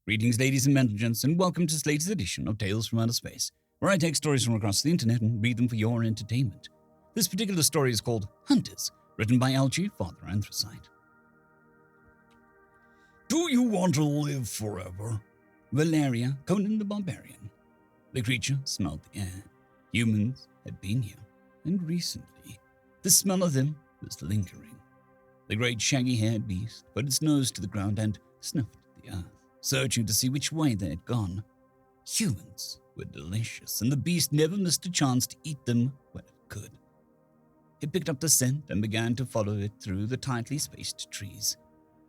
Greetings, ladies and gents, and welcome to Slate's edition of Tales from Outer Space, where I take stories from across the internet and read them for your entertainment. This particular story is called Hunters, written by LgFatherAnthrocite. Do you want to live forever? Valeria, Conan the Barbarian. The creature smelled the air. Humans had been here, and recently, the smell of them was lingering. The great shaggy-haired beast put its nose to the ground and sniffed the earth, searching to see which way they had gone. Humans were delicious, and the beast never missed a chance to eat them when it could. It picked up the scent and began to follow it through the tightly spaced trees.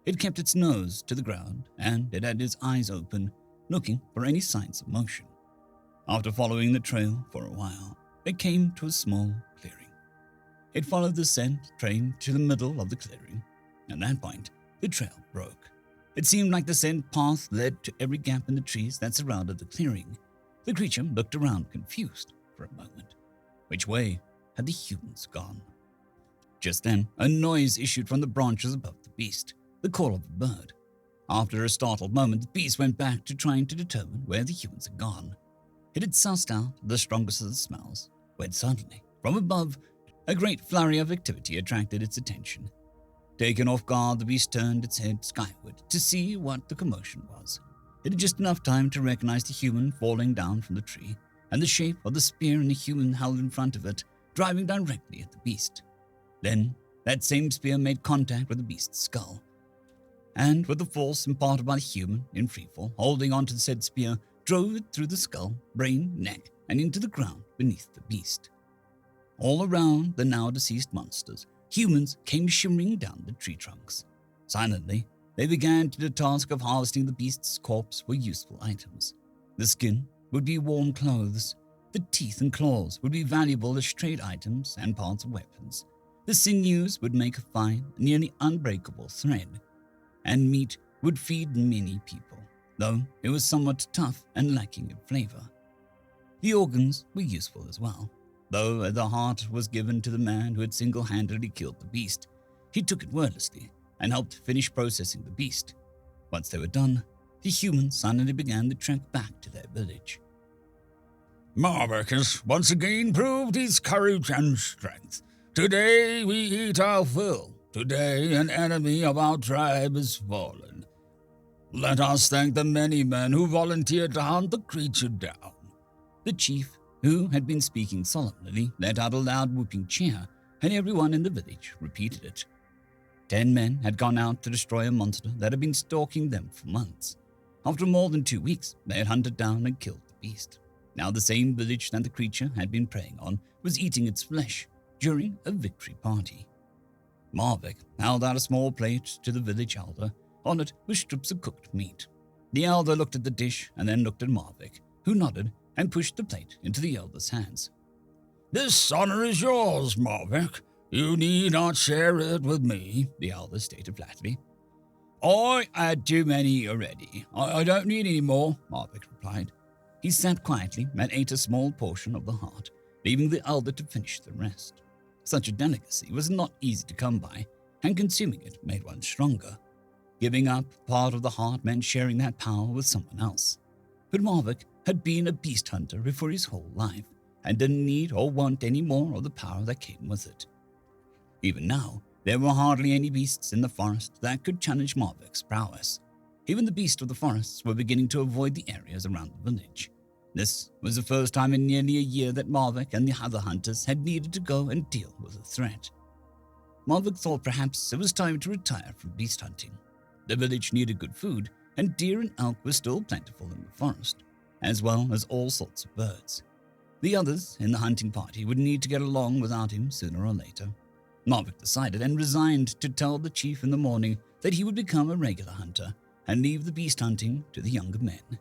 It kept its nose to the ground, and it had its eyes open, looking for any signs of motion. After following the trail for a while, it came to a small clearing. It followed the scent train to the middle of the clearing. At that point, the trail broke. It seemed like the scent path led to every gap in the trees that surrounded the clearing. The creature looked around confused for a moment. Which way had the humans gone? Just then, a noise issued from the branches above the beast, the call of a bird. After a startled moment, the beast went back to trying to determine where the humans had gone. It had sussed out the strongest of the smells, when suddenly, from above, a great flurry of activity attracted its attention. Taken off guard, the beast turned its head skyward to see what the commotion was. It had just enough time to recognize the human falling down from the tree, and the shape of the spear in the human held in front of it, driving directly at the beast. Then, that same spear made contact with the beast's skull, and with the force imparted by the human in freefall, holding onto the said spear, drove it through the skull, brain, neck, and into the ground beneath the beast. All around the now deceased monsters, humans came shimmering down the tree trunks. Silently, they began to the task of harvesting the beast's corpse for useful items. The skin would be warm clothes. The teeth and claws would be valuable as trade items and parts of weapons. The sinews would make a fine, nearly unbreakable thread. And meat would feed many people, though it was somewhat tough and lacking in flavor. The organs were useful as well. Though the heart was given to the man who had single-handedly killed the beast, he took it wordlessly and helped finish processing the beast. Once they were done, the humans suddenly began the trek back to their village. Marvick has once again proved his courage and strength. Today we eat our fill. Today an enemy of our tribe has fallen. Let us thank the many men who volunteered to hunt the creature down. The chief, who had been speaking solemnly, let out a loud whooping cheer, and everyone in the village repeated it. 10 men had gone out to destroy a monster that had been stalking them for months. After more than 2 weeks, they had hunted down and killed the beast. Now the same village that the creature had been preying on was eating its flesh during a victory party. Marvick held out a small plate to the village elder. On it were strips of cooked meat. The elder looked at the dish and then looked at Marvick, who nodded and pushed the plate into the elder's hands. This honor is yours, Marvick. You need not share it with me, the elder stated flatly. I had too many already. I don't need any more, Marvick replied. He sat quietly and ate a small portion of the heart, leaving the elder to finish the rest. Such a delicacy was not easy to come by, and consuming it made one stronger. Giving up part of the heart meant sharing that power with someone else. But Marvick had been a beast hunter for his whole life, and didn't need or want any more of the power that came with it. Even now, there were hardly any beasts in the forest that could challenge Marvick's prowess. Even the beasts of the forests were beginning to avoid the areas around the village. This was the first time in nearly a year that Marvick and the other hunters had needed to go and deal with a threat. Marvick thought perhaps it was time to retire from beast hunting. The village needed good food, and deer and elk were still plentiful in the forest, as well as all sorts of birds. The others in the hunting party would need to get along without him sooner or later. Marvick decided and resigned to tell the chief in the morning that he would become a regular hunter and leave the beast hunting to the younger men.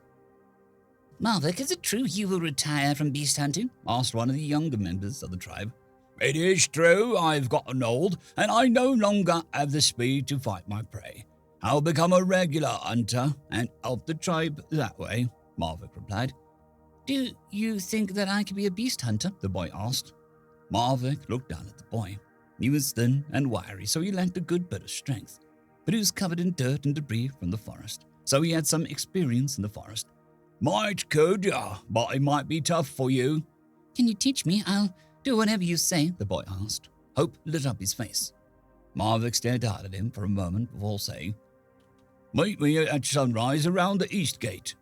Marvick, is it true you will retire from beast hunting? Asked one of the younger members of the tribe. It is true I've gotten old, and I no longer have the speed to fight my prey. I'll become a regular hunter and help the tribe that way, Marvick replied. Do you think that I could be a beast hunter? The boy asked. Marvick looked down at the boy. He was thin and wiry, so he lacked a good bit of strength, but he was covered in dirt and debris from the forest, so he had some experience in the forest. Might could, but it might be tough for you. Can you teach me? I'll do whatever you say. The boy asked. Hope lit up his face. Marvick stared hard at him for a moment before saying, Meet me at sunrise around the east gate.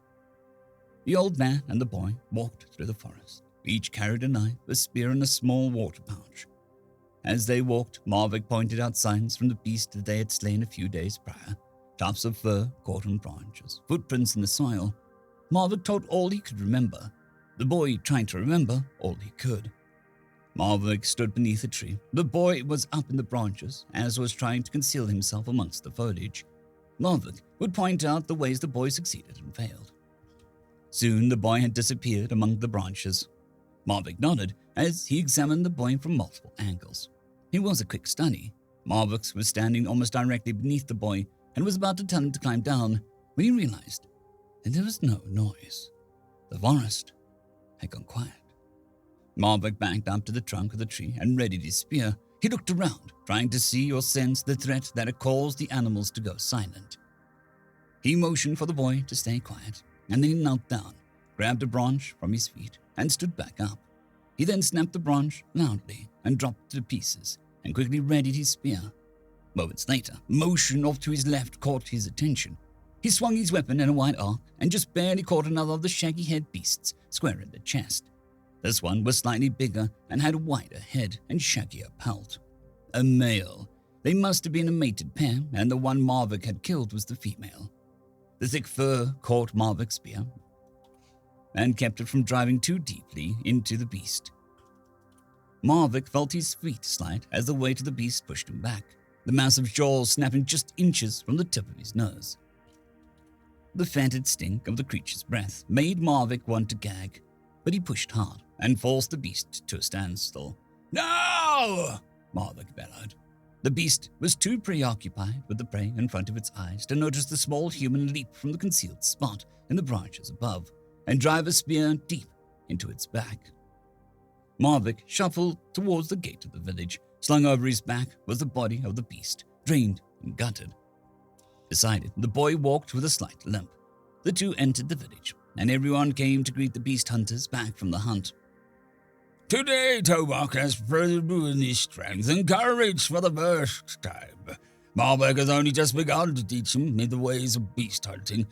The old man and the boy walked through the forest. Each carried a knife, a spear, and a small water pouch. As they walked, Marvick pointed out signs from the beast that they had slain a few days prior. Tufts of fur caught on branches, footprints in the soil. Marvick told all he could remember. The boy tried to remember all he could. Marvick stood beneath a tree. The boy was up in the branches, as was trying to conceal himself amongst the foliage. Marvick would point out the ways the boy succeeded and failed. Soon the boy had disappeared among the branches. Marvick nodded as he examined the boy from multiple angles. He was a quick study. Marvick was standing almost directly beneath the boy and was about to tell him to climb down when he realized that there was no noise. The forest had gone quiet. Marvick backed up to the trunk of the tree and readied his spear. He looked around, trying to see or sense the threat that had caused the animals to go silent. He motioned for the boy to stay quiet, and then he knelt down, grabbed a branch from his feet, and stood back up. He then snapped the branch loudly and dropped it to pieces, and quickly readied his spear. Moments later, motion off to his left caught his attention. He swung his weapon in a wide arc and just barely caught another of the shaggy-haired beasts square in the chest. This one was slightly bigger and had a wider head and shaggier pelt. A male. They must have been a mated pair, and the one Marvick had killed was the female. The thick fur caught Marvick's spear and kept it from driving too deeply into the beast. Marvick felt his feet slide as the weight of the beast pushed him back, the massive jaws snapping just inches from the tip of his nose. The fetid stink of the creature's breath made Marvick want to gag, but he pushed hard and forced the beast to a standstill. No! Marvick bellowed. The beast was too preoccupied with the prey in front of its eyes to notice the small human leap from the concealed spot in the branches above and drive a spear deep into its back. Marvick shuffled towards the gate of the village. Slung over his back was the body of the beast, drained and gutted. Beside it, the boy walked with a slight limp. The two entered the village, and everyone came to greet the beast hunters back from the hunt. Today, Tobak has proven his strength and courage for the first time. Marvick has only just begun to teach him the ways of beast hunting,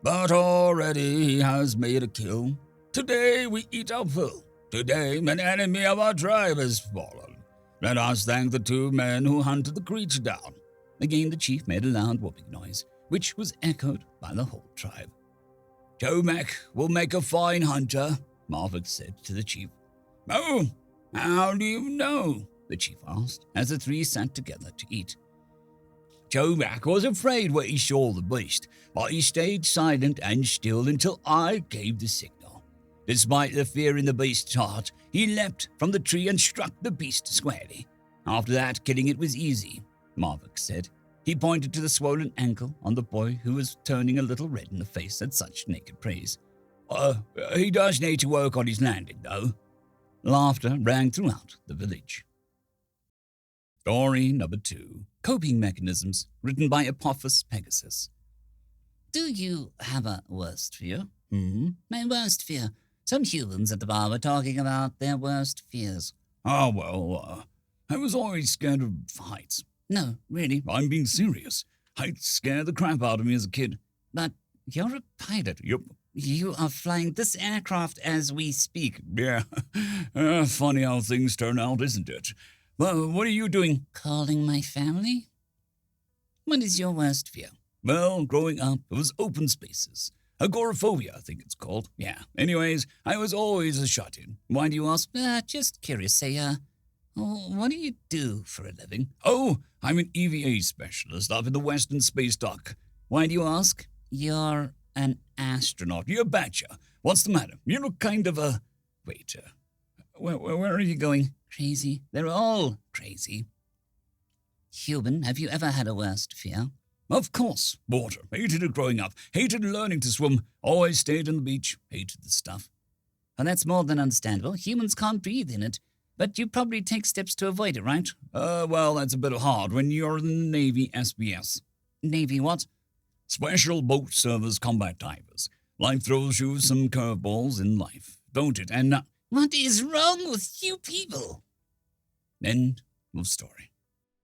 but already he has made a kill. Today we eat our fill. Today an enemy of our tribe has fallen. Let us thank the two men who hunted the creature down. Again the chief made a loud whooping noise, which was echoed by the whole tribe. Tomek will make a fine hunter, Marvick said to the chief. Oh, how do you know? The chief asked, as the three sat together to eat. Tomek was afraid when he saw the beast, but he stayed silent and still until I gave the signal. Despite the fear in the beast's heart, he leapt from the tree and struck the beast squarely. After that, killing it was easy, Marvick said. He pointed to the swollen ankle on the boy who was turning a little red in the face at such naked praise. He does need to work on his landing, though. Laughter rang throughout the village. Story number 2. Coping Mechanisms, written by Apophis-Pegasus. Do you have a worst fear? My worst fear. Some humans at the bar were talking about their worst fears. Oh, well, I was always scared of heights. No, really. I'm being serious. Heights scared the crap out of me as a kid. But you're a pilot. Yep. You are flying this aircraft as we speak. Yeah. Funny how things turn out, isn't it? Well, what are you doing? Calling my family? What is your worst fear? Well, growing up, it was open spaces. Agoraphobia, I think it's called. Yeah. Anyways, I was always a shut-in. Why do you ask? Just curious. Say, what do you do for a living? Oh, I'm an EVA specialist up in the Western Space Dock. Why do you ask? You're an astronaut. You betcha. What's the matter? You look kind of a... Wait, where are you going? Crazy. They're all crazy. Human, have you ever had a worst fear? Of course. Water. Hated it growing up. Hated learning to swim. Always stayed on the beach. Hated the stuff. Well, that's more than understandable. Humans can't breathe in it. But you probably take steps to avoid it, right? Well, that's a bit hard when you're in the Navy SBS. Navy what? Special boat servers, combat divers. Life throws you some curveballs in life, don't it? And What is wrong with you people? end of story.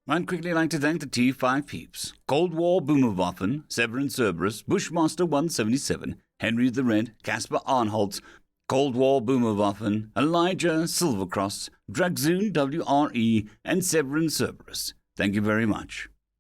I'd quickly like to thank the T5 peeps. Cold War Boomerwaffen, Severin Cerberus, Bushmaster 177, Henry the Red, Caspar Arnholtz, Cold War Boomerwaffen, Elijah Silvercross, Dragzoon WRE, and Severin Cerberus. Thank you very much.